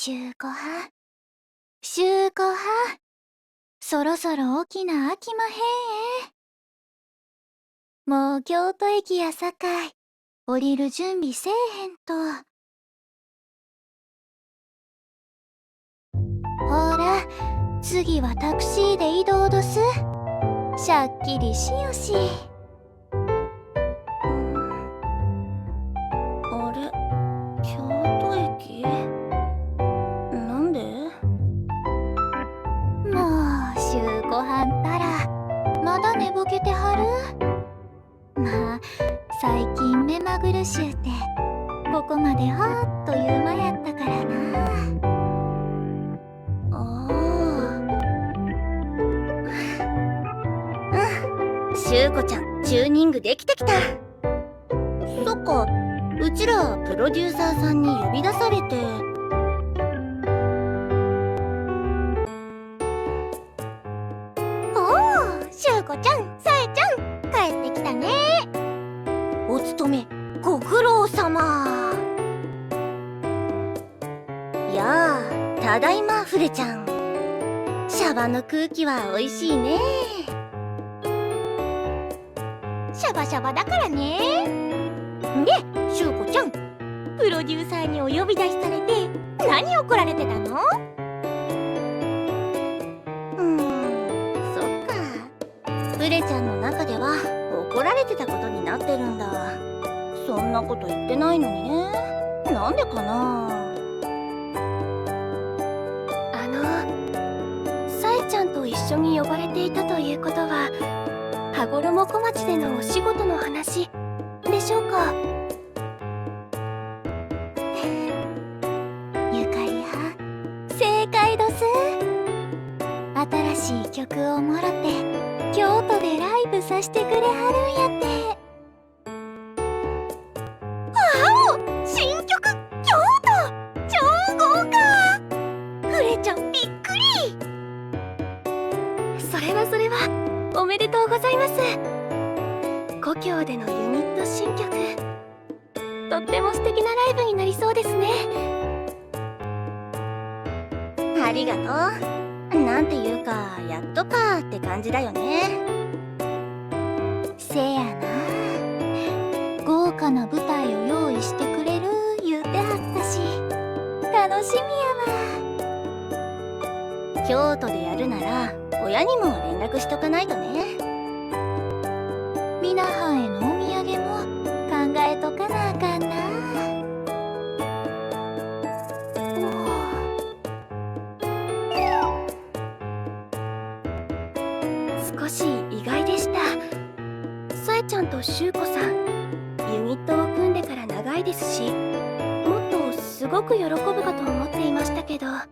週後半、週後半、そろそろ起きなあきまへんもう京都駅やさかい、降りる準備せえへんと。ほら、次はタクシーで移動どす。しゃっきりしよし。あれ、京都駅？なんで？もう週後半たらまだ寝ぼけてはる。まあ最近目まぐるしゅうてここまではっという間やったからな。しゅうこちゃん、チューニングできてきた。そっか、うちらプロデューサーさんに呼び出されて。おお、しゅうこちゃん、さえちゃん、帰ってきたね。お勤めご苦労様。やあ、ただいまフレちゃん。シャバの空気はおいしいね。シャバシャバだからね。で、しゅうこちゃん、プロデューサーにお呼び出しされて何怒られてたの？そっか。フレちゃんの中では怒られてたことになってるんだ。そんなこと言ってないのにね。なんでかな。さえちゃんと一緒に呼ばれていたということは、羽衣小町でのお仕事の話でしょうか？ゆかりは正解どす。新しい曲をもろて京都でライブさしてくれはるんやって。新曲京都、超豪華。フレちゃんびっくり。それはおめでとうございます。故郷でのユニット新曲、とっても素敵なライブになりそうですね。ありがとう。なんていうか、やっとかって感じだよね。せやな。豪華な舞台を用意してくれる言うてはったし、楽しみやわ。京都でやるなら親にも連絡しとかないとね。皆藩へのお土産も考えとかなあかんな。少し意外でした。さえちゃんとしゅうこさん、ユニットを組んでから長いですし、もっとすごく喜ぶかと思っていましたけど。む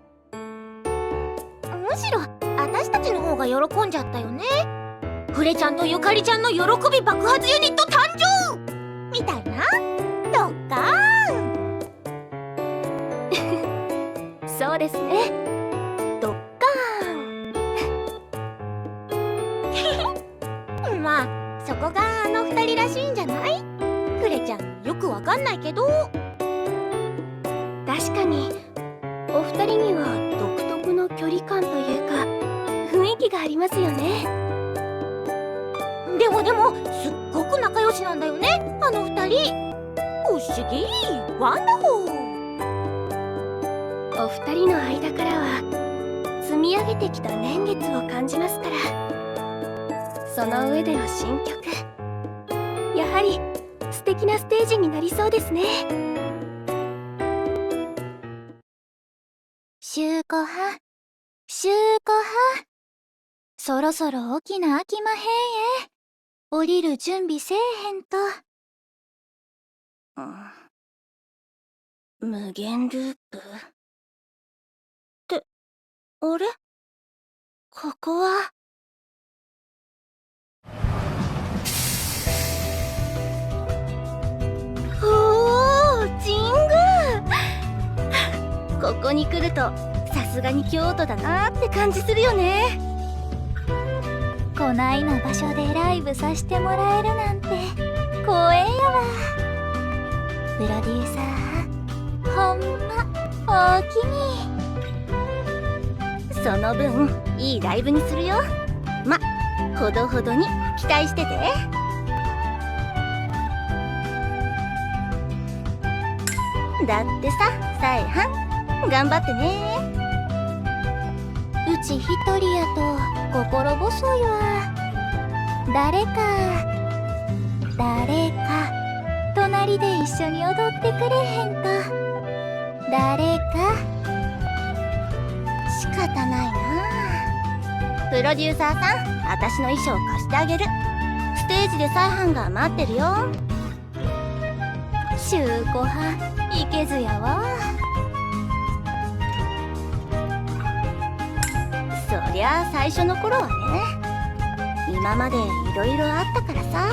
しろ私たちの方が喜んじゃったよね。フレちゃんとゆかりちゃんの喜び爆発ユニット誕生みたいな。ドッカーン。そうですね、ドッカーン。まあそこがあの二人らしいんじゃない？フレちゃんよくわかんないけど。確かにお二人には独特の距離感というか雰囲気がありますよね。でもすっごく仲良しなんだよね、あの二人。不思議、ワンダホー。お二人の間からは積み上げてきた年月を感じますから。その上での新曲、やはり素敵なステージになりそうですね。週後半、週後半、そろそろ起きなあきまへん降りる準備せえへんと。無限ループって、あれ？ここは。おー、神宮。ここに来るとさすがに京都だなって感じするよね。こないな場所でライブさしてもらえるなんて光栄やわ。プロデューサーほんまおおきに。その分いいライブにするよ。ま、ほどほどに期待してて。だってさ、さえはん頑張ってね。うち一人やと心細いわ。誰か隣で一緒に踊ってくれへんか。誰か。仕方ないな。プロデューサーさん、私の衣装貸してあげる。ステージで再販が待ってるよ。週後半いけずやわ。そりゃあ最初の頃はね。今までいろいろあったからさ。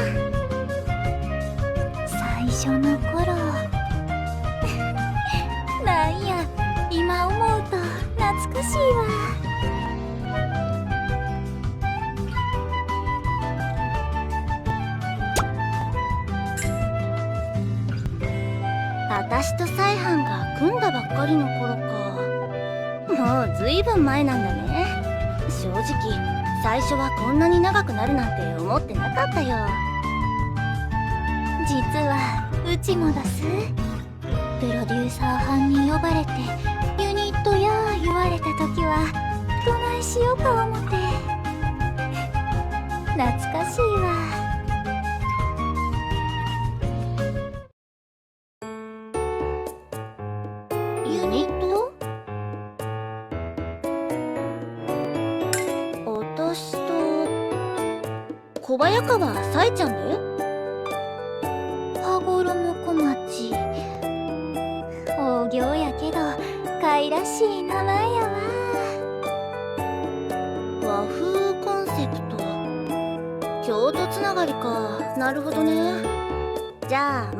最初の頃なんや今思うと懐かしいわ。私と再販が組んだばっかりの頃か。もうずいぶん前なんだね。正直最初はこんなに長くなるなんて思ってなかったよ。実はうちもだす。プロデューサー班に呼ばれてユニットや言われた時はどないしようか思て。懐かしいわ。ユニット？私と小早川さえちゃんで？羽衣小町。大行やけどかいらしい名前やわ。和風コンセプト。京都つながりか。なるほどね。じゃあ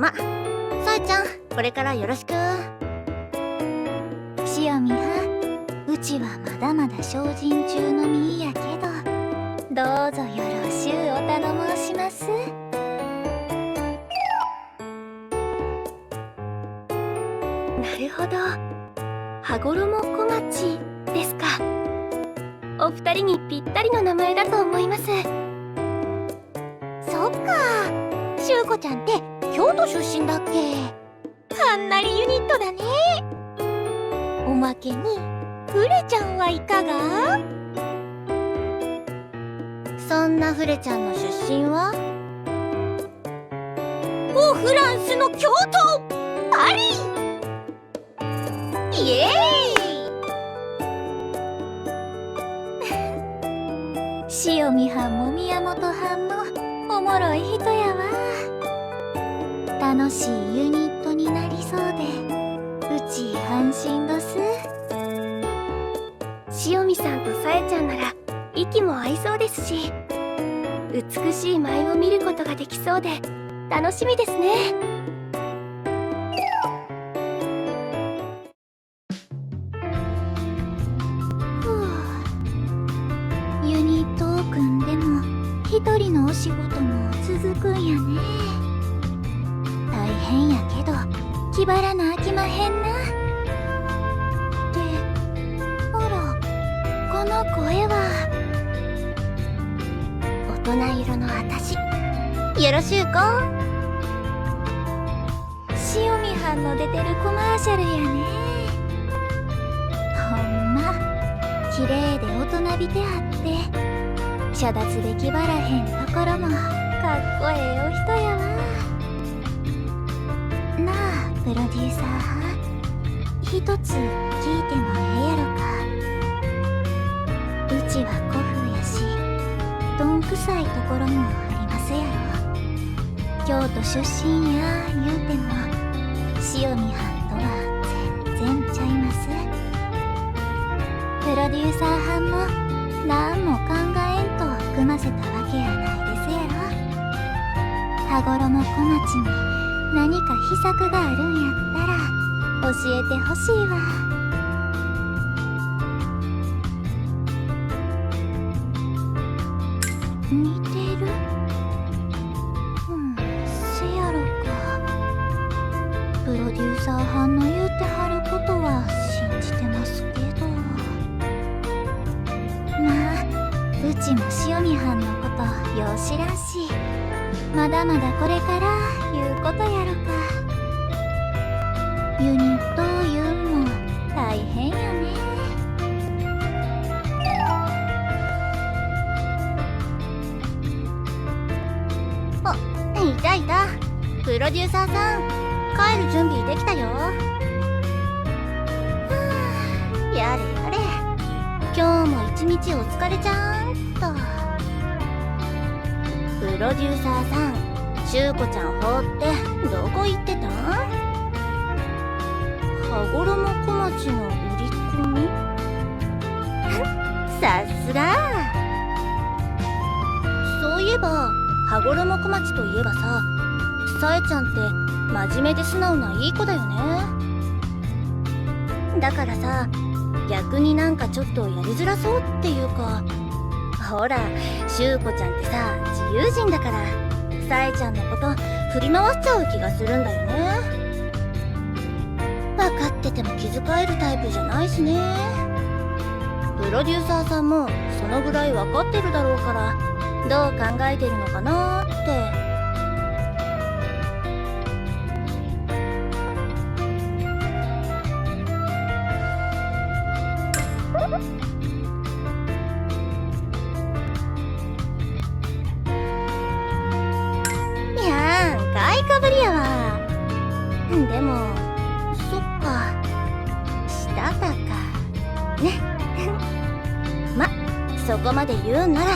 さえちゃん、これからよろしく。塩見はうちはまだまだ精進中の身やけど、どうぞよろしゅうお頼申します。なるほど、羽衣小町ですか。お二人にぴったりの名前だと思います。そっか、しゅうこちゃんって京都出身だっけ。はんなりユニットだね。おまけにフレちゃんはいかが。そんなフレちゃんの出身は？フランスの京都パリ。イエーイ塩見藩も宮本藩もおもろい人やわ。楽しいユニットになりそうでうち安心どす。塩見さんとさえちゃんなら息も合いそうですし、美しい舞を見ることができそうで楽しみですね。ユニットを組んでも一人のお仕事も続くんやね。大変やけど気張らなあきまへんな。ってあら、この声は。大人色のあたし、よろしゅうこ。塩見藩の出てるコマーシャルやね。ほんま綺麗で大人びてあって遮奪で気張らへんところもかっこええお人やわ。なあプロデューサー、一つ聞いてもええやろか。うちは古風やしどんくさいところもありますやろ。京都出身や言うても塩見藩とは全然ちゃいます。プロデューサー班もなんも考えんと組ませたわけやないですやろ。羽衣小町に何か秘策があるんやったら教えてほしいわ。似てる？せやろか。プロデューサー班の言うてはることは信じてますけど。ちも塩見はんのことよう知らんし、まだまだこれからいうことやろか。ユニットいうんも大変よね。いたいた。プロデューサーさん、帰る準備できたよ。やれやれ、今日も一日お疲れちゃんと。プロデューサーさん、しゅうこちゃん放ってどこ行ってたん？羽衣小町の売り込み？さすが。そういえば羽衣小町といえばさ、さえちゃんって真面目で素直ないい子だよね。だからさ、逆になんかちょっとやりづらそうっていうか、ほら、しゅうこちゃんってさ、自由人だから、さえちゃんのこと振り回しちゃう気がするんだよね。分かってても気遣えるタイプじゃないしね。プロデューサーさんもそのぐらい分かってるだろうから、どう考えてるのかなーって。いやーん、買いかぶりやわ。でも、そっか、したたかね。ま、そこまで言うんなら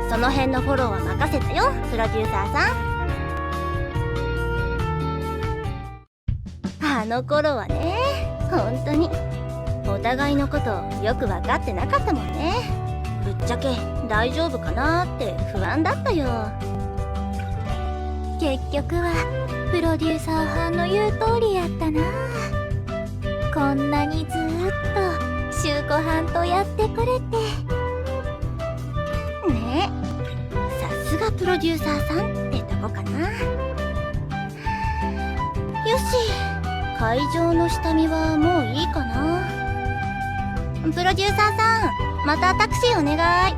その辺のフォローは任せたよ、プロデューサーさん。あの頃はね、本当にお互いのことよく分かってなかったもんね。ぶっちゃけ大丈夫かなーって不安だったよ。結局はプロデューサーはんの言う通りやったな。こんなにずーっとしゅうこはんとやってくれてねえ、さすがプロデューサーさんってとこかな。よし、会場の下見はもういいかな。プロデューサーさん、またタクシーお願い。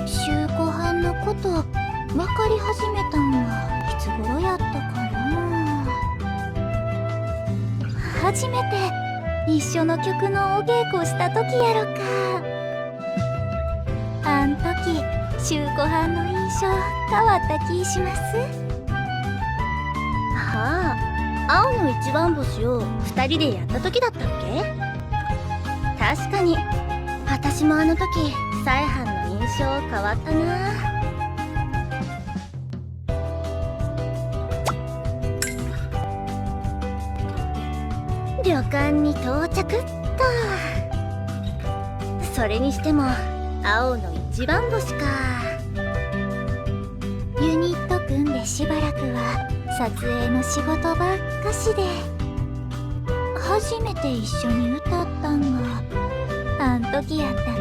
しゅうこはんのこと分かり始めたんはいつ頃やったかな。初めて一緒の曲のお稽古した時やろか。あん時しゅうこはんの印象変わった気します。はあ、青の一番星を2人でやった時だったっけ？確かに、私もあの時さえはんの印象変わったな。旅館に到着っと。それにしても青の一番星か。ユニット組んでしばらくは撮影の仕事ばっかしで、初めて一緒に歌ったんがあん時やったな。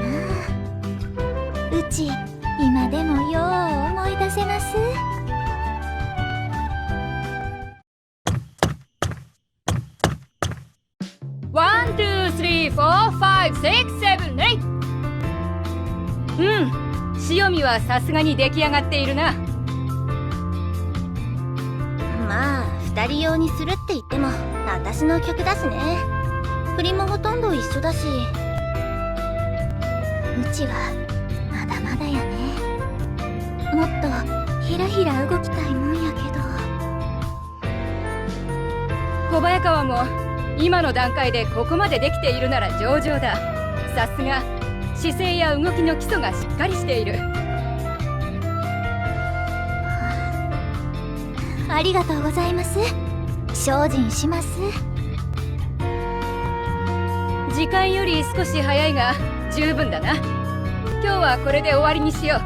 うち今でもよう思い出せます。ワン、ツー、スリー、フォー、ファイブ、シックス、セブン、エイト。塩見はさすがに出来上がっているな。まあ2人用にするって言っても私の曲だしね。振りもほとんど一緒だし。うちはまだまだやね。もっとひらひら動きたいもんやけど。小早川も今の段階でここまでできているなら上々だ。さすが姿勢や動きの基礎がしっかりしている。ありがとうございます。精進します。時間より少し早いが十分だな。今日はこれで終わりにしよう。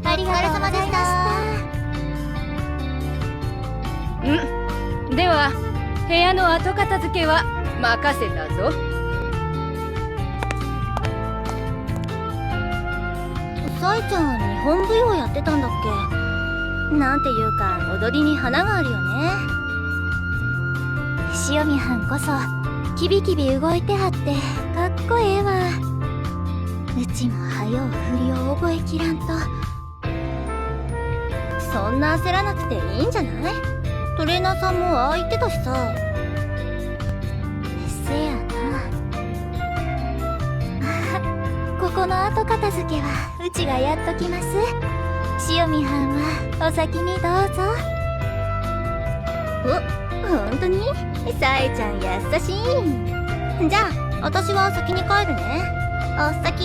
ありがとうございました。では部屋の後片付けは任せたぞ。さえちゃん日本舞踊やってたんだっけ？なんていうか踊りに花があるよね。塩見はんこそキビキビ動いてはってかっこええわ。うちもはよう振りを覚えきらんと。そんな焦らなくていいんじゃない？トレーナーさんもああ言ってたしさ。せやな。ここの後片付けはうちがやっときます。塩見はんはお先にどうぞ。ほんとに？さえちゃん優しい。じゃあ私は先に帰るね。おっさき。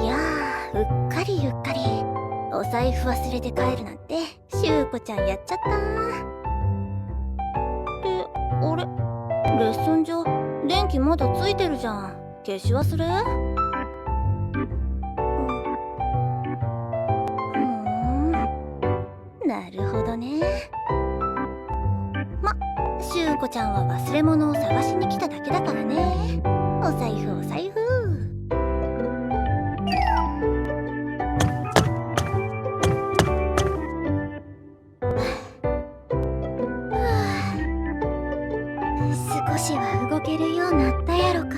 いやー、うっかりお財布忘れて帰るなんてしゅうこちゃんやっちゃった。ってあれ、レッスン場電気まだついてるじゃん。消し忘れ？なるほどね。しゅうこちゃんは忘れ物を探しに来ただけだからね。お財布お財布。少しは動けるようなったやろか。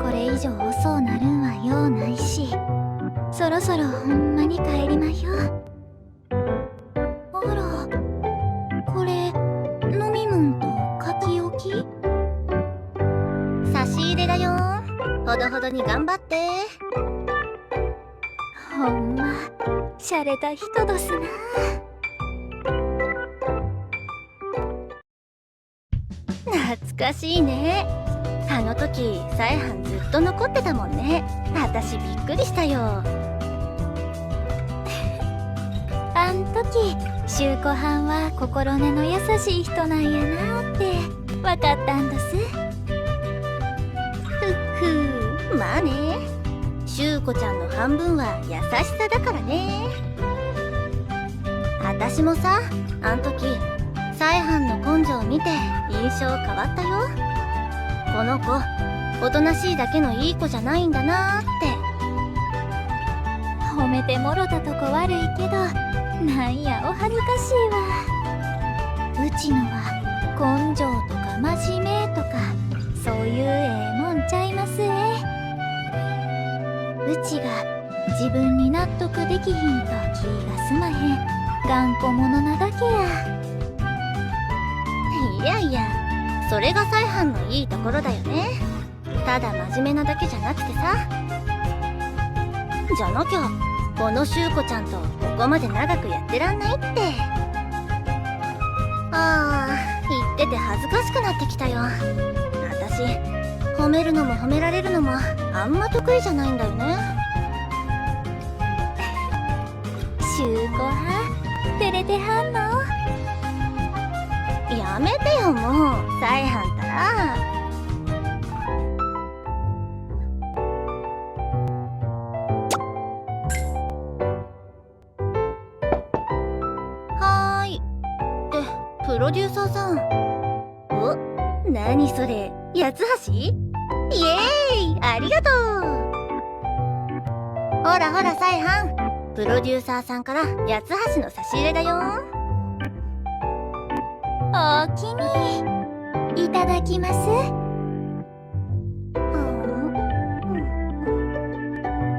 これ以上遅うなるんはようないし、そろそろほんまに帰りまひょ。あら、これ飲み物と書き置き？差し入れだよ。ほどほどに頑張って。ほんましゃれた人どすな。懐かしいね。あの時さえはんずっと残ってたもんね。私びっくりしたよ。あん時しゅうこはんは心根の優しい人なんやなってわかったんどす。まあね、しゅうこちゃんの半分は優しさだからね。私もさ、あん時さえはんの根性を見て印象変わったよ。この子おとなしいだけのいい子じゃないんだなーって。褒めてもろたとこ悪いけど、なんやお恥ずかしいわ。うちのは根性とか真面目とかそういうもんちゃいます。うちが自分に納得できひんと気がすまへん頑固者なだけや。いやいや、それがさえはんのいいところだよね。ただ真面目なだけじゃなくてさ。じゃなきゃこのしゅうこちゃんとここまで長くやってらんないって。言ってて恥ずかしくなってきたよ。私褒めるのも褒められるのもあんま得意じゃないんだよね。しゅうこはん照れてはんの？やめてよもう、さえはんたら。はーい。ってプロデューサーさん。お、なにそれ、八つ橋？イエーイ、ありがとう。ほらほらさえはん、プロデューサーさんから八つ橋の差し入れだよ。おおきにいただきます。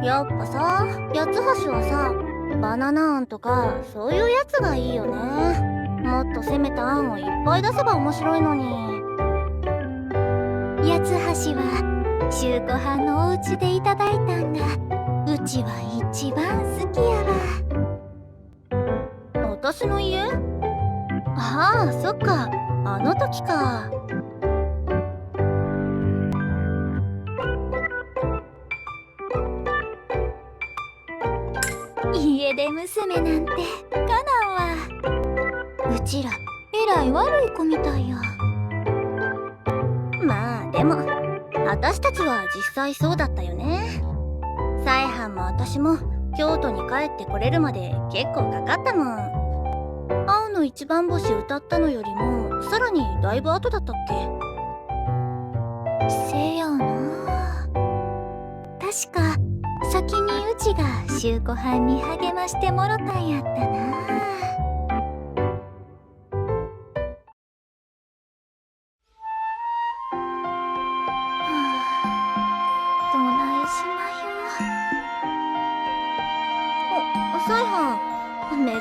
やっぱさ、八つ橋はさ、バナナあんとかそういうやつがいいよね。もっと攻めたあんをいっぱい出せば面白いのに。八つ橋はしゅうこはんのお家でいただいたんがうちは一番好きやわ。私の家？ああ、そっか、あの時か。家出娘なんてかなんわ。うちらえらい悪い子みたいや。まあでも私たちは実際そうだったよね。さえはんも私も京都に帰ってこれるまで結構かかったもん。青の一番星歌ったのよりもさらにだいぶ後だったっけ？せやな。確か先にうちがしゅうこはんに励ましてもろたんやったな。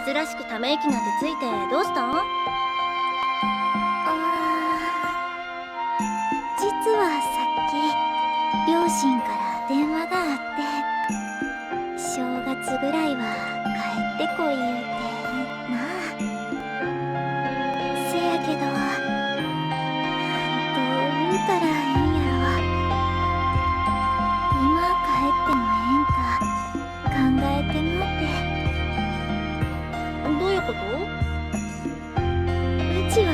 珍しくため息なんてついてどうしたん？実はさっき両親から電話があって、正月ぐらいは帰ってこい言うてな。せやけどどう言うたらええんやろ。今帰ってもええんか考えてもって。どういうこと？うちは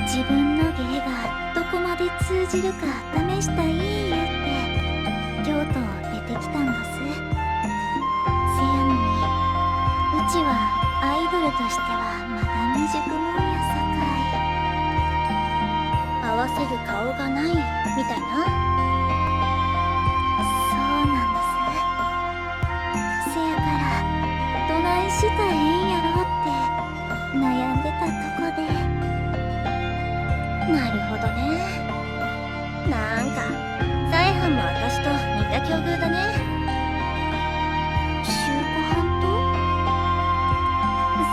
自分の芸がどこまで通じるか試したい言うて京都出てきたんどす。せやのにうちはアイドルとしてはまだ未熟もんやさかい。合わせる顔がないみたいな。そうなんです。せやからどないしたらええんやろって悩んでたとこで。なるほどね。なんかサイハンも私と似た境遇だね。シュウコハン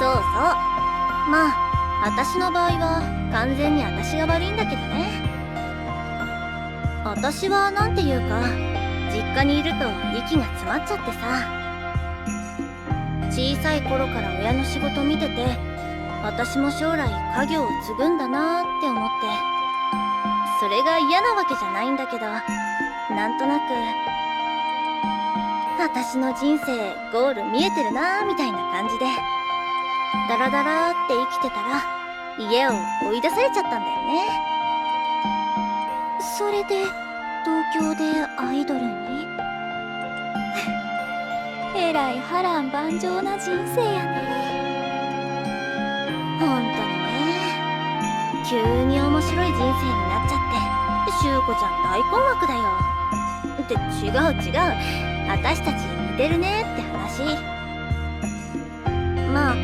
そうそう。まあ私の場合は完全に私が悪いんだけどね。私はなんていうか実家にいると息が詰まっちゃってさ。小さい頃から親の仕事見てて、私も将来家業を継ぐんだなーって思って、それが嫌なわけじゃないんだけど、なんとなく私の人生ゴール見えてるなーみたいな感じで、ダラダラって生きてたら家を追い出されちゃったんだよね。それで東京でアイドルにえらい波乱万丈な人生やね。ほんとにね。急に面白い人生になっちゃって、しゅうこちゃん大困惑だよ。って違う、私たち似てるねって話。まあ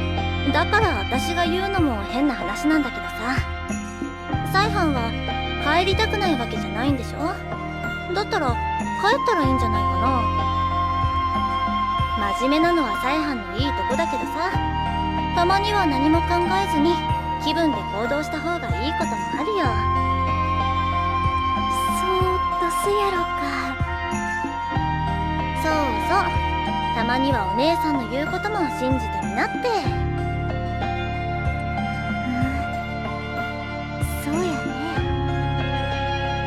だから私が言うのも変な話なんだけどさ、サイハンは帰りたくないわけじゃないんでしょ？だったら帰ったらいいんじゃないかな。真面目なのはサイハンのいいとこだけどさ、たまには何も考えずに気分で行動した方がいいこともあるよ。そうとすやろか。そうそう、たまにはお姉さんの言うことも信じてみなって。そうやね。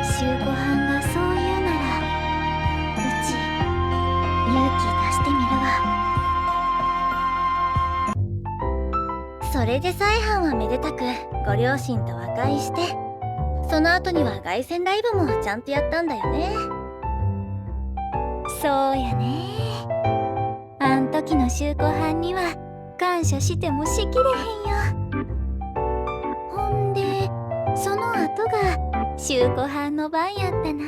シュウコハンがそう言うならうち勇気出してみるわ。それでサイハンはめでたくご両親と和解して、その後には凱旋ライブもちゃんとやったんだよね。そうやね。あん時のシュウコハンには感謝してもしきれへんよ。ほんでその後がシュウコハンの番やったな。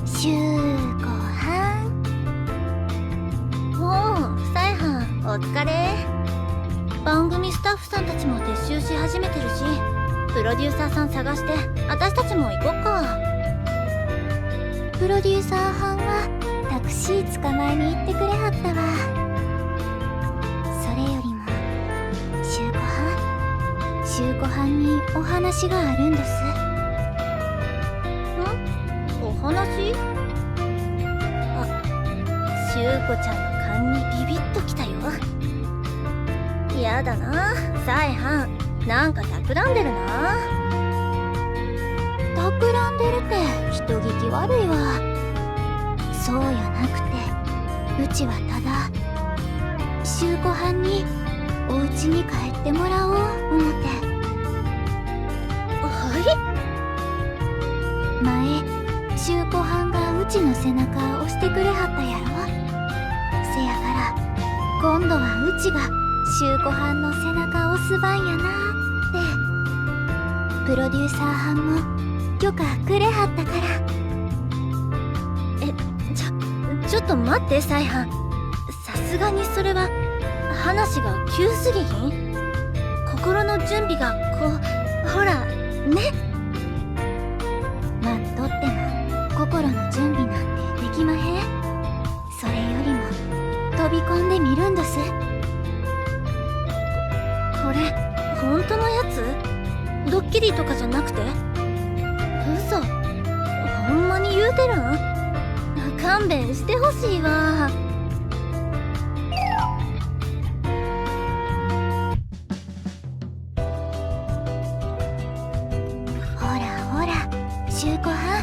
シュウコハン。おう、サイハンお疲れ。番組スタッフさんたちも撤収し始めてるし、プロデューサーさん探して私たちも行こっか。プロデューサーはんはタクシー捕まえに行ってくれはったわ。それよりもシュウコハンにお話があるんです。お話？あ、しゅうこちゃんの勘にビビッときたよ。やだな、サイハン、なんか企んでるな。企んでるって人聞き悪いわ。そうやなくて、うちはただシュウコハンにお家に帰ってもらおう思て。前シュウコハンがうちの背中を押してくれはったやろ。せやから今度はうちがシュウコハンの背中を押す番やなってプロデューサーはんも許可くれはったから。ちょっと待ってサイハン、さすがにそれは話が急すぎひん？心の準備がこう、ほらね。待っとってな。ドッキリとかじゃなくて？嘘、ほんまに言うてるん？勘弁してほしいわ。ほらほら、周子は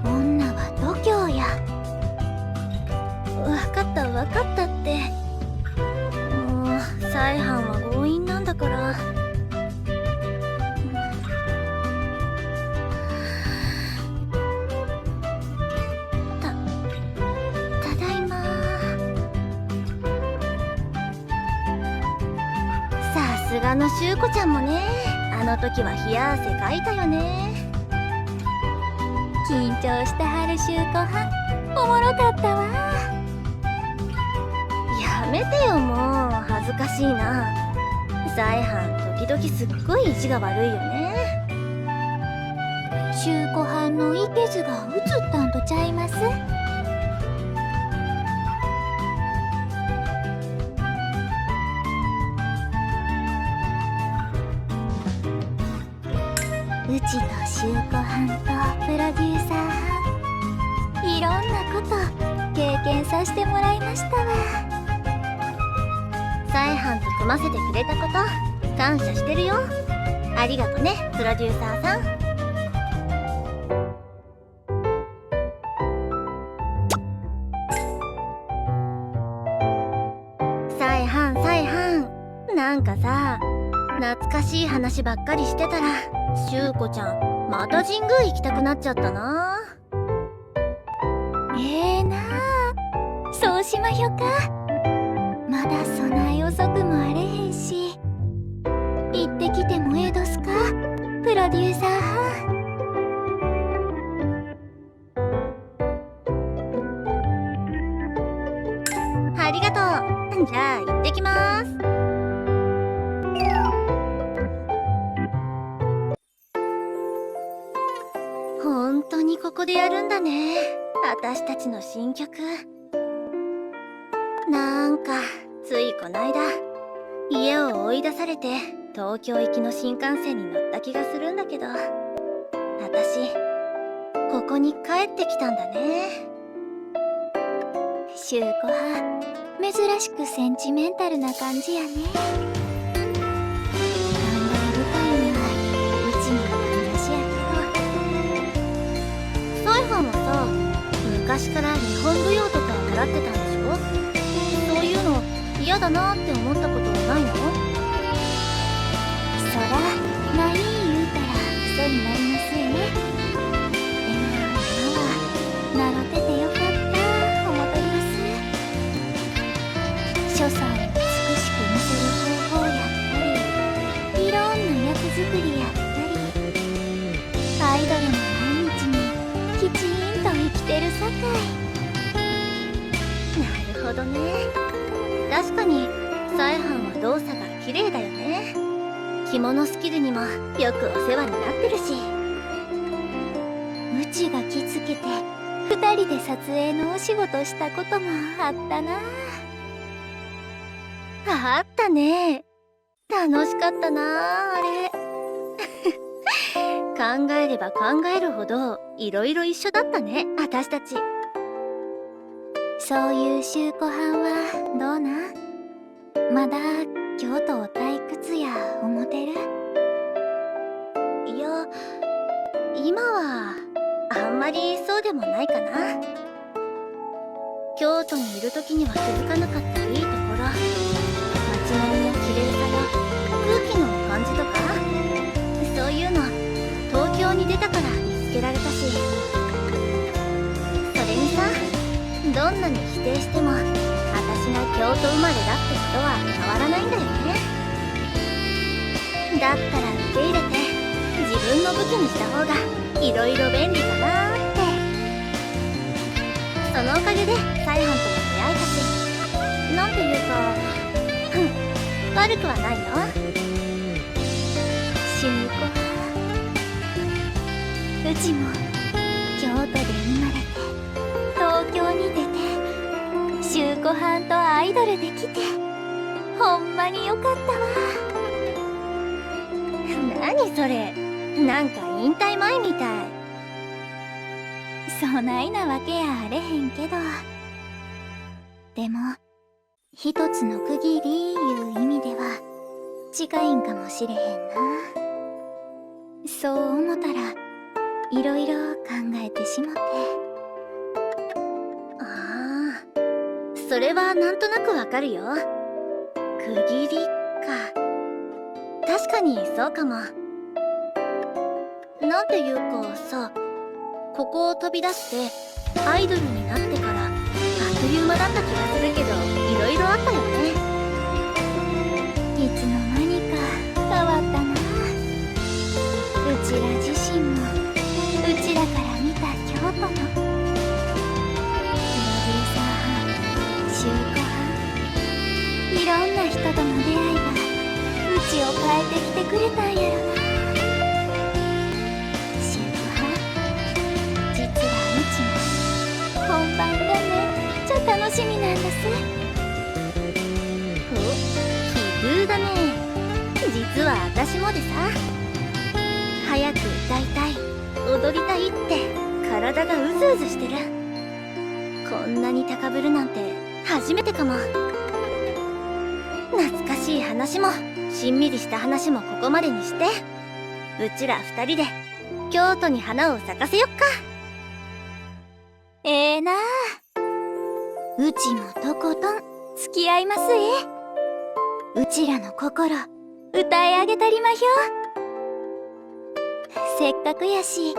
ん、女は度胸や。わかったわかったって。もう再犯は強引なんだから。ただいま。さすがのしゅうこちゃんもね、あの時は冷や汗かいたよね。緊張してはる周子はん、おもろかったわ。やめてよ、もう恥ずかしいな。再犯時々すっごい意地が悪いよね。周子はんのいけずが映ったんとちゃいます？うちと周子はんとプロデューサーはん、いろんなこと経験させてもらいましたわ。再犯と組ませてくれたこと感謝してるよ。ありがとね、プロデューサーさん。再犯再犯、なんかさ、懐かしい話ばっかりしてたらしゅうこちゃんまた神宮行きたくなっちゃったな。ええなあ、そうしまひょか。まだそない遅くもあれへんし、行ってきてもええどすか、プロデューサーは。ありがとう。じゃあ行ってきます。本当にここでやるんだね、私たちの新曲。なんかついこないだ家を追い出されて東京行きの新幹線に乗った気がするんだけど、私ここに帰ってきたんだね。周子は珍しくセンチメンタルな感じやね。感慨深いのはうちの話やけど、サイハンはさ、昔から日本舞踊とか習ってたんでしょ？そういうの嫌だなって思ったことないの？そらない言うたら嘘になりますよね。でも今は習っててよかった思とります。所作を美しく見せる方法やったり、いろんな役作りやったり、アイドルの毎日にきちんと生きてるさかい。なるほどね。確かにサイハンは動作が綺麗だよね。着物スキルにもよくお世話になってるし。うちが気づけて2人で撮影のお仕事したこともあったな。あったね。楽しかったなあれ。考えれば考えるほどいろいろ一緒だったね、私たち。そういう周子はんはどうなん？まだ京都を退屈や思てる？いや、今はあんまりそうでもないかな。京都にいる時には気づかなかったいいところ、街並みの綺麗さや空気の感じとか、そういうの東京に出たから見つけられたし。それにさ、どんなに否定しても私が京都生まれだってことは変わらないんだよね。だったら受け入れて自分の武器にした方がいろいろ便利かなって。そのおかげでサイハンとも出会えたし、なんていうか、悪くはないよ。周子はうちも京都で生まれて東京に出て周子はんとアイドルできてほんまによかったわ。何それ、なんか引退前みたい。そないなわけやあれへんけど、でも一つの区切りいう意味では近いんかもしれへんな。そう思ったらいろいろ考えてしもて。ああ、それはなんとなくわかるよ。区切りか。確かにそうかも。なんていうかさ、ここを飛び出してアイドルになってからあっという間だった気がするけど、いろいろあったよね。いつの間にか変わったな。うちら自身もうちらから見た京都もプロデューサー班、週子班、いろんな人との出会いがうちを変えてきてくれたんやろな。週子班、実はうちも本番がめっちゃ楽しみなんです。奇遇だね。実は私もでさ、早く歌いたい、踊りたいって体がうずうずしてる。こんなに高ぶるなんて初めてかも。懐かしい話もしんみりした話もここまでにして、うちら二人で京都に花を咲かせよっか。ええなあ。うちもとことん付き合いますえ。うちらの心歌い上げたりまひょ。せっかくやし、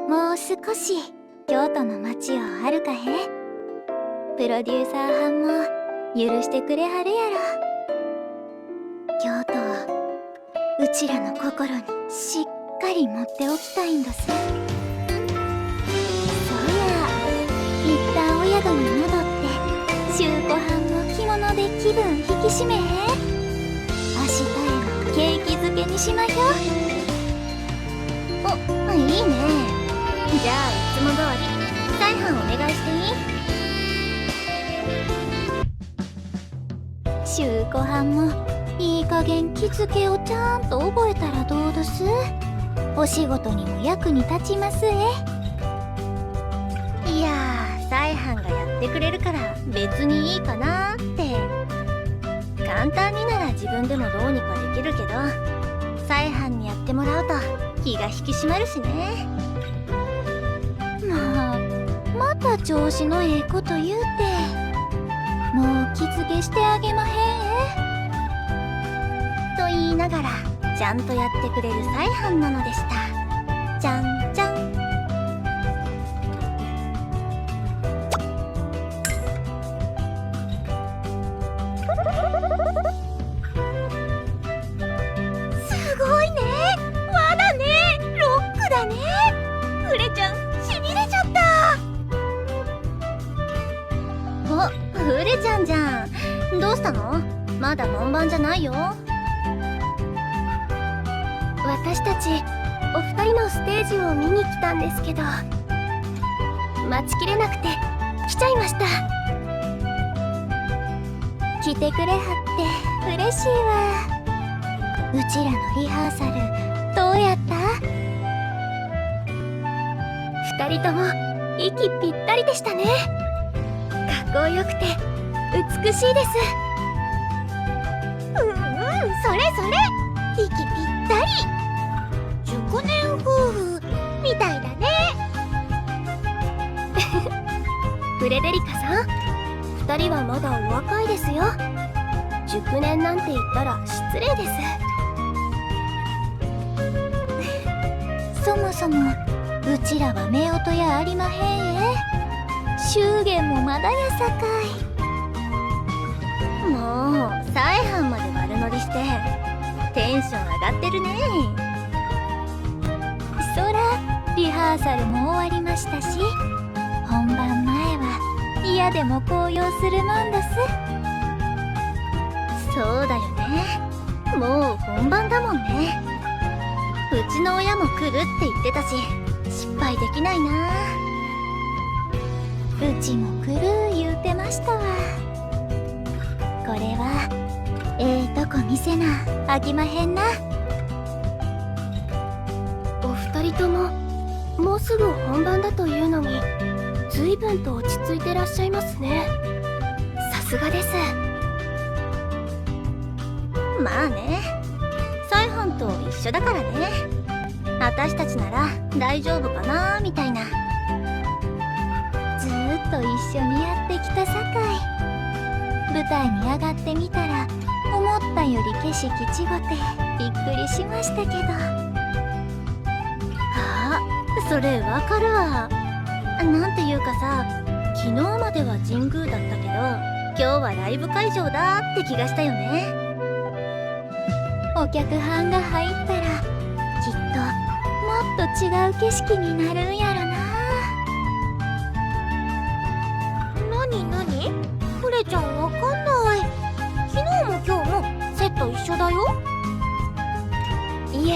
もう少し京都の街を歩かへん。プロデューサー班も許してくれはるやろ。京都をうちらの心にしっかり持っておきたいんどす。そうや、一旦お宿に戻って週子班の着物で気分引き締めへん。明日への景気づけにしまひょ。お、いいね。じゃあいつも通り再販お願いしていい？週子班もいい加減着付けをちゃんと覚えたらどうどす。お仕事にも役に立ちますえ。いやー、再販がやってくれるから別にいいかなーって。簡単になら自分でもどうにかできるけど、再販にやってもらうと気が引き締まるしね。また調子のええこと言うて。もう着付けしてあげまへんえ。と言いながらちゃんとやってくれる再販なのでした。じゃんじゃん。すごいね。和だね。ロックだね。フレちゃんしびれちゃった。お、フレちゃんじゃん。どうしたの？まだ本番じゃないよ。私たちお二人のステージを見に来たんですけど、待ちきれなくて来ちゃいました。来てくれはって嬉しいわ。うちらのリハーサルどうやった？二人とも息ぴったりでしたね。かっこよくて美しいです。それそれ、息ぴったり。熟年夫婦みたいだね。フレデリカさん、二人はまだお若いですよ。熟年なんて言ったら失礼です。そもそもうちらは夫婦やありまへんえ。祝言もまだやさかい。もう再販まで悪乗りしてテンション上がってるね。そらリハーサルも終わりましたし、本番前は嫌でも高揚するもんどす。そうだよね。もう本番だもんね。うちの親も来るって言ってたし、失敗できないな。うちも来る言うてましたわ。これはええとこ見せなあきまへんな。人とももうすぐ本番だというのに随分と落ち着いてらっしゃいますね。さすがです。まあね、サイハンと一緒だからね。私たちなら大丈夫かなみたいな。ずーっと一緒にやってきたさかい。舞台に上がってみたら思ったより景色違ってびっくりしましたけど。あ、それわかるわ。なんていうかさ、昨日までは神宮だったけど今日はライブ会場だって気がしたよね。お客班が入ったらきっともっと違う景色になるんやろな。なにクレちゃんわかんない。昨日も今日もセット一緒だよ。いえ、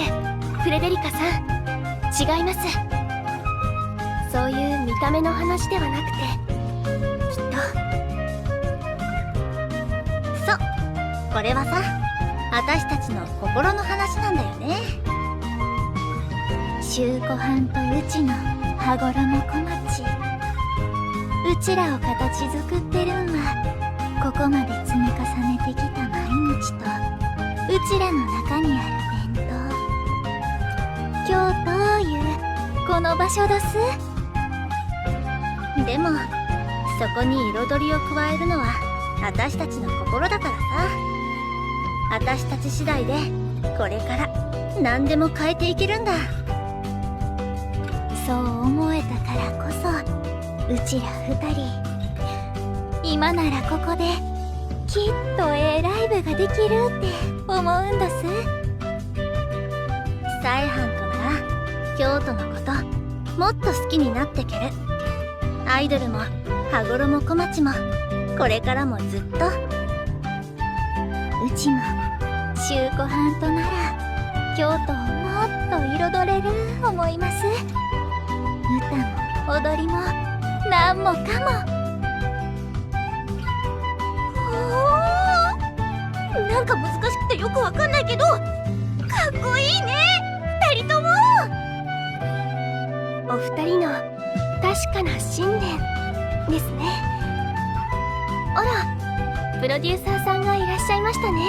フレデリカさん、違います。そういう見た目の話ではなくて、きっと。そう、これはさ、私たちの心の話なんだよね。週子班とうちの羽衣小町、うちらを形作ってるんはここまで積み重ねてきた毎日とうちらの中にある伝統、京都いうこの場所どす。でもそこに彩りを加えるのは私たちの心だからさ。私たち次第でこれから何でも変えていけるんだ。そう思えたからこそうちら二人今ならここできっとライブができるって思うんどす。サイハンとなら京都のこともっと好きになってける。アイドルも羽衣小町もこれからもずっと。うちも週子班となら京都をもっと彩れる思います。歌も踊りもなんもかも。なんか難しくてよくわかんないけどかっこいいね二人とも。お二人の確かな信念ですね。あら、プロデューサーさんがいらっしゃいましたね。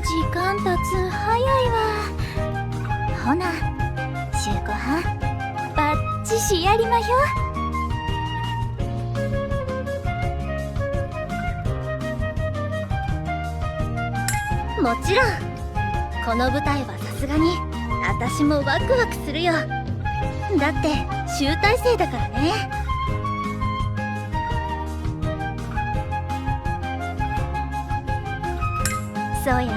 時間経つ早いわ。ほな週子班バッチシやりまひょ。もちろんこの舞台はさすがに私もワクワクするよ。だって集大成だからね。そうや、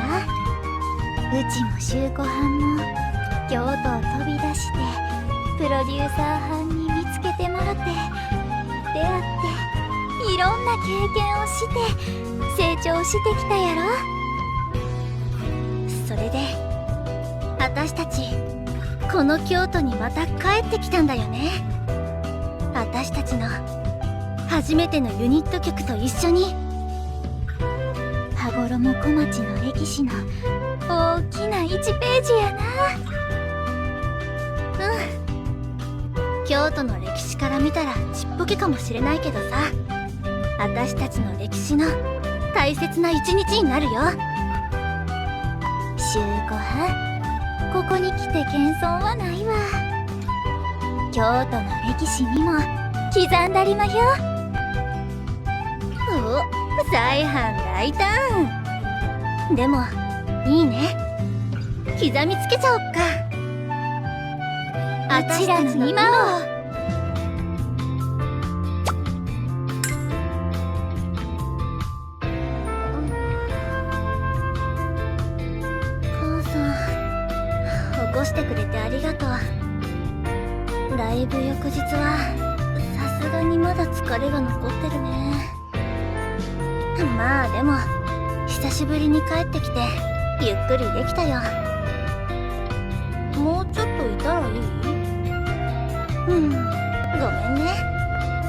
うちも週子班も京都を飛び出してプロデューサー班に見つけてもろて出会っていろんな経験をして成長してきたやろ。それで私たちこの京都にまた帰ってきたんだよね。私たちの初めてのユニット曲と一緒に。羽衣小町の歴史の大きな1ページやな。京都の歴史から見たらちっぽけかもしれないけどさ、私たちの歴史の大切な一日になるよ。週子班ここに来て謙遜はないわ。京都の歴史にも刻んだりまひょ。お、再販大胆。でもいいね、刻みつけちゃおっか。うちらの今を。母さん、起こしてくれてありがとう。ライブ翌日はさすがにまだ疲れが残ってるね。まあでも久しぶりに帰ってきてゆっくりできたよ。もうちょっといたらいい？ごめんね。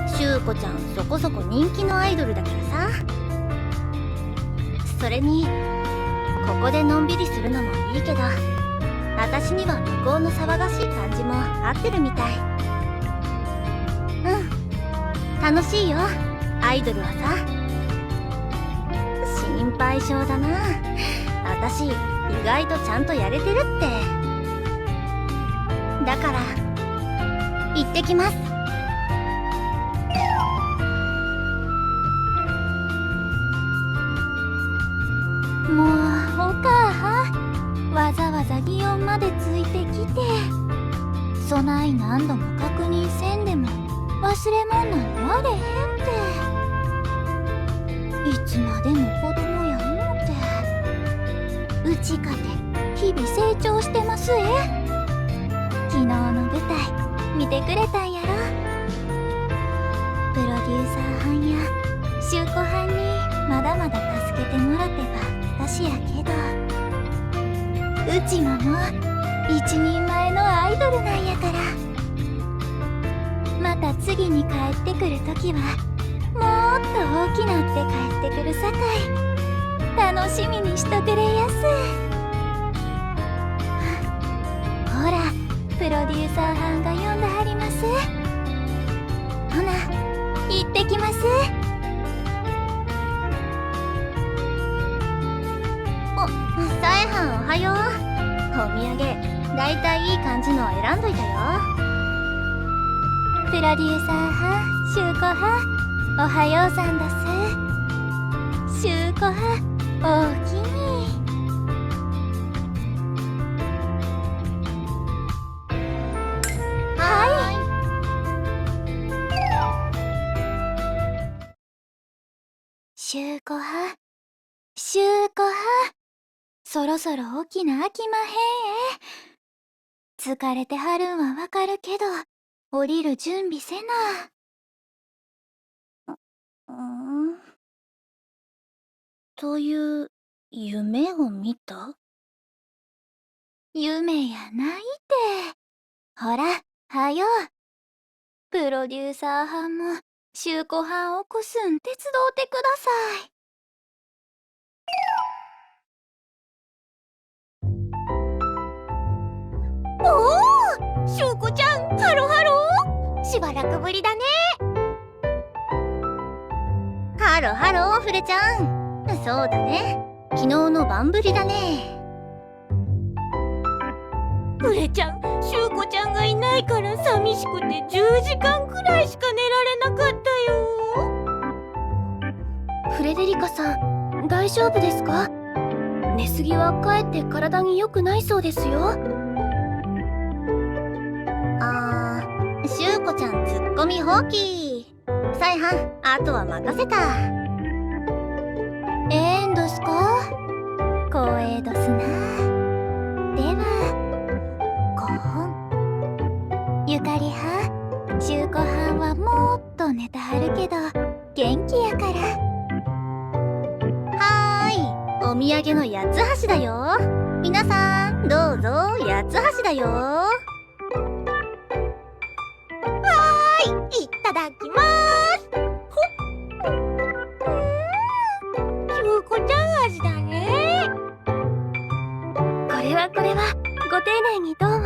しゅうこちゃんそこそこ人気のアイドルだからさ。それにここでのんびりするのもいいけど、私には向こうの騒がしい感じも合ってるみたい。楽しいよ、アイドルはさ。心配性だな。私意外とちゃんとやれてるって。だから行ってきます。もうお母わざわざ祇園までついてきて、そない何度も確認せんでも忘れ物なんてあれへんて。いつまでも子供やのうて。うちかて日々成長してますえ。昨日の舞台見てくれたんやろ。プロデューサー班や修子班にまだまだ助けてもらってば私やけど、うちももう一人前のアイドルなんやから。また次に帰ってくるときはもっと大きなって帰ってくるさかい、楽しみにしとくれやす。ほらプロデューサー班が呼んではります。ほな行ってきます。さえはんおはよう。お土産だいたいいい感じの選んどいたよ。プロデューサーは修子はおはようさんだす。修子はおおきに。修子は修子はそろそろ起きなあきまへんえ。疲れてはるんはわかるけど降りる準備せな。という夢を見た？夢やないて。ほらはよう。プロデューサーはんも修子はんを起こすん手伝うてください。おお、修子ちゃん、ハロハロー。しばらくぶりだね。ハロハロー、フレちゃん。そうだね、昨日の晩ぶりだね。フレちゃん、修子ちゃんがいないから寂しくて10時間くらいしか寝られなかったよ。フレデリカさん、大丈夫ですか？寝すぎはかえって体に良くないそうですよ。修子ちゃんツッコミ放棄。さえはん、あとは任せた。ええんどすか？光栄どすな。ではご本ゆかりは修子はんはもっと寝たはるけど元気やから。はーい、お土産の八つ橋だよ。皆さんどうぞ。八つ橋だよ。いただきまーす。修子ちゃん味だね。これはご丁寧にどうも。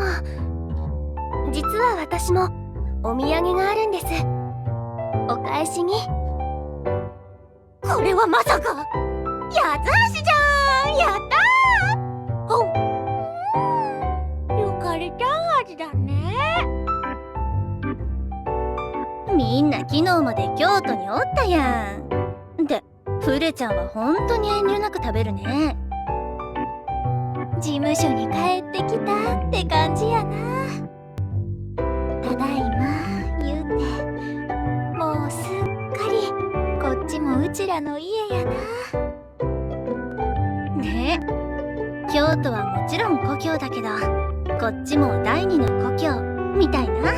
実は私もお土産があるんです。お返しに。これはまさか八つ橋じゃん。やったー。ゆかりちゃん味だね。みんな昨日まで京都におったやん。で、フレちゃんはほんとに遠慮なく食べるね。事務所に帰ってきたって感じやな。ただいま言うてもうすっかりこっちもうちらの家やな。ね、京都はもちろん故郷だけどこっちも第二の故郷みたいな。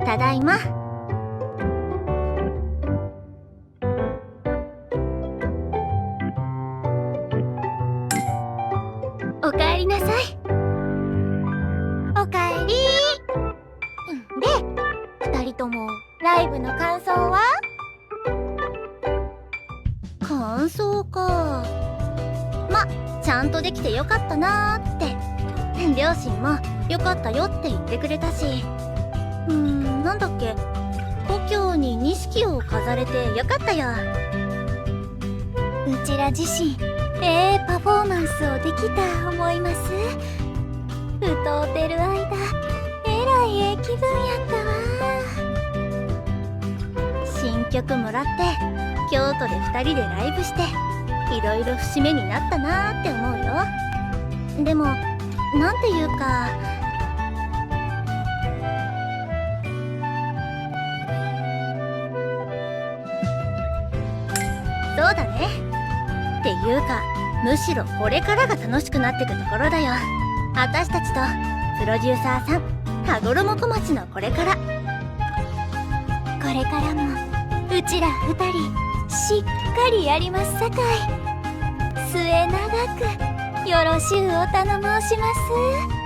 ただいま。おかえりなさい。おかえり。で、2人ともライブの感想は？感感想か。ま、ちゃんとできてよかったなーって。両親もよかったよって言ってくれたし、なんだっけ、故郷に錦を飾れてよかったよ。うちら自身パフォーマンスをできた思います。歌うてる間えらい気分やったわ。新曲もらって京都で2人でライブしていろいろ節目になったなーって思うよ。でもなんていうか、そうだね。っていうか、むしろこれからが楽しくなってくところだよ。私たちとプロデューサーさん、羽衣小町のこれから。これからもうちら2人しっかりやりますさかい、末永くよろしゅうお頼申します。